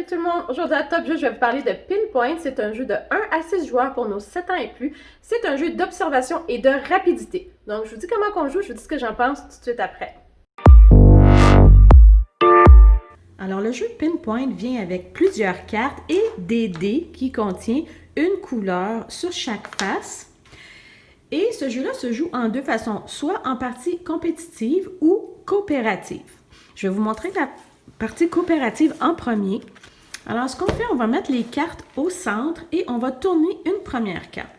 Salut tout le monde! Aujourd'hui à Top Jeu, je vais vous parler de Pinpoint. C'est un jeu de 1 à 6 joueurs pour nos 7 ans et plus. C'est un jeu d'observation et de rapidité. Donc, je vous dis comment on joue, je vous dis ce que j'en pense tout de suite après. Alors, le jeu Pinpoint vient avec plusieurs cartes et des dés qui contiennent une couleur sur chaque face. Et ce jeu-là se joue en deux façons, soit en partie compétitive ou coopérative. Je vais vous montrer la partie coopérative en premier. Alors, ce qu'on fait, on va mettre les cartes au centre et on va tourner une première carte.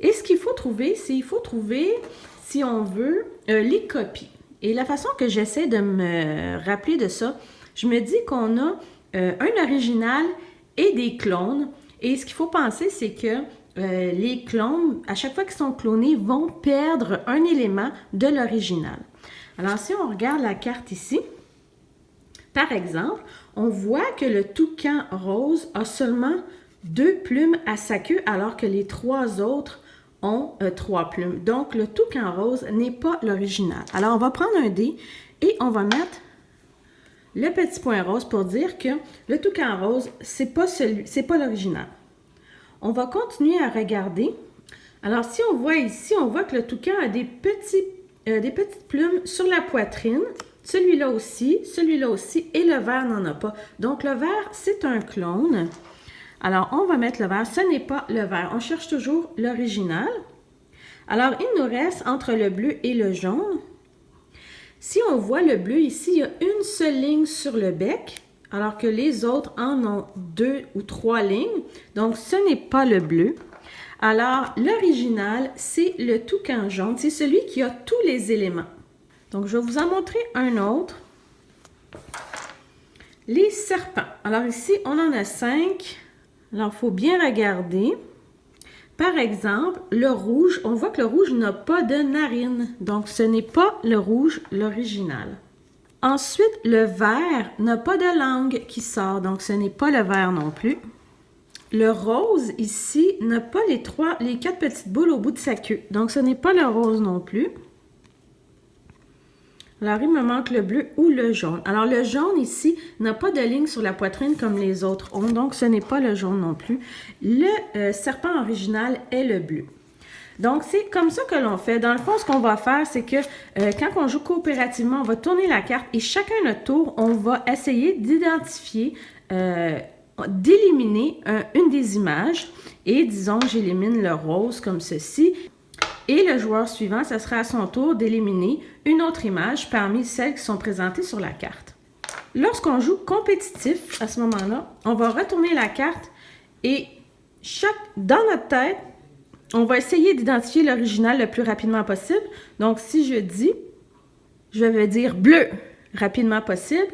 Et ce qu'il faut trouver, c'est il faut trouver, si on veut, les copies. Et la façon que j'essaie de me rappeler de ça, je me dis qu'on a un original et des clones. Et ce qu'il faut penser, c'est que les clones, à chaque fois qu'ils sont clonés, vont perdre un élément de l'original. Alors, si on regarde la carte ici, par exemple, on voit que le toucan rose a seulement 2 plumes à sa queue, alors que les 3 autres ont 3 plumes. Donc, le toucan rose n'est pas l'original. Alors, on va prendre un dé et on va mettre le petit point rose pour dire que le toucan rose, c'est pas l'original. On va continuer à regarder. Alors, si on voit ici, on voit que le toucan a des petites plumes sur la poitrine. Celui-là aussi, et le vert n'en a pas. Donc, le vert, c'est un clone. Alors, on va mettre le vert. Ce n'est pas le vert. On cherche toujours l'original. Alors, il nous reste entre le bleu et le jaune. Si on voit le bleu ici, il y a une seule ligne sur le bec, alors que les autres en ont 2 ou 3 lignes. Donc, ce n'est pas le bleu. Alors, l'original, c'est le toucan jaune. C'est celui qui a tous les éléments. Donc, je vais vous en montrer un autre. Les serpents. Alors ici, on en a 5. Alors, il faut bien regarder. Par exemple, le rouge, on voit que le rouge n'a pas de narine. Donc, ce n'est pas le rouge, l'original. Ensuite, le vert n'a pas de langue qui sort. Donc, ce n'est pas le vert non plus. Le rose, ici, n'a pas les 4 petites boules au bout de sa queue. Donc, ce n'est pas le rose non plus. Alors, il me manque le bleu ou le jaune. Alors, le jaune ici n'a pas de ligne sur la poitrine comme les autres ont, donc ce n'est pas le jaune non plus. Le serpent original est le bleu. Donc, c'est comme ça que l'on fait. Dans le fond, ce qu'on va faire, c'est que quand on joue coopérativement, on va tourner la carte et chacun notre tour, on va essayer d'identifier, d'éliminer une des images. Et disons, j'élimine le rose comme ceci. Et le joueur suivant, ce sera à son tour d'éliminer une autre image parmi celles qui sont présentées sur la carte. Lorsqu'on joue compétitif, à ce moment-là, on va retourner la carte et dans notre tête, on va essayer d'identifier l'original le plus rapidement possible. Donc, si je vais dire bleu rapidement possible.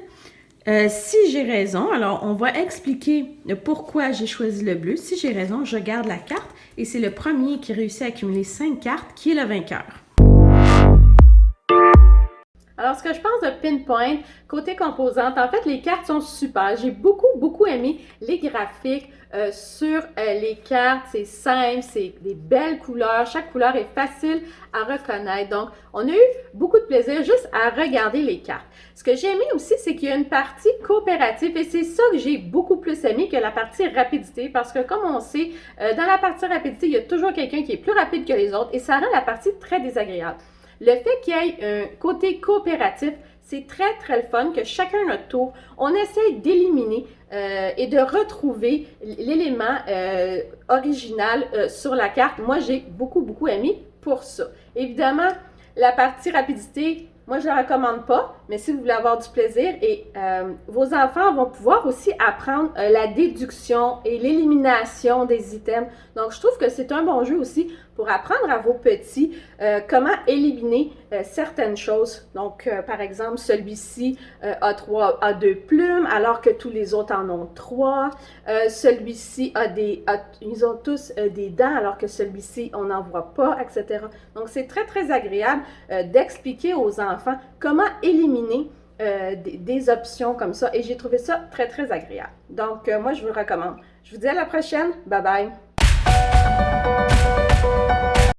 Si j'ai raison, alors on va expliquer pourquoi j'ai choisi le bleu. Si j'ai raison, je garde la carte et c'est le premier qui réussit à accumuler 5 cartes qui est le vainqueur. Alors, ce que je pense de Pinpoint, côté composante, en fait, les cartes sont super. J'ai beaucoup aimé les graphiques sur les cartes. C'est simple, c'est des belles couleurs. Chaque couleur est facile à reconnaître. Donc, on a eu beaucoup de plaisir juste à regarder les cartes. Ce que j'ai aimé aussi, c'est qu'il y a une partie coopérative et c'est ça que j'ai beaucoup plus aimé que la partie rapidité parce que, comme on sait, dans la partie rapidité, il y a toujours quelqu'un qui est plus rapide que les autres et ça rend la partie très désagréable. Le fait qu'il y ait un côté coopératif, c'est très le fun que chacun notre tour, on essaie d'éliminer et de retrouver l'élément original sur la carte. Moi, j'ai beaucoup aimé pour ça. Évidemment, la partie rapidité, moi, je ne la recommande pas, mais si vous voulez avoir du plaisir, et vos enfants vont pouvoir aussi apprendre la déduction et l'élimination des items. Donc, je trouve que c'est un bon jeu aussi pour apprendre à vos petits comment éliminer certaines choses. Donc, par exemple, celui-ci a 2 plumes, alors que tous les autres en ont 3. Celui-ci ils ont tous des dents, alors que celui-ci, on n'en voit pas, etc. Donc, c'est très agréable d'expliquer aux enfants comment éliminer des options comme ça. Et j'ai trouvé ça très agréable. Donc, moi, je vous le recommande. Je vous dis à la prochaine. Bye bye!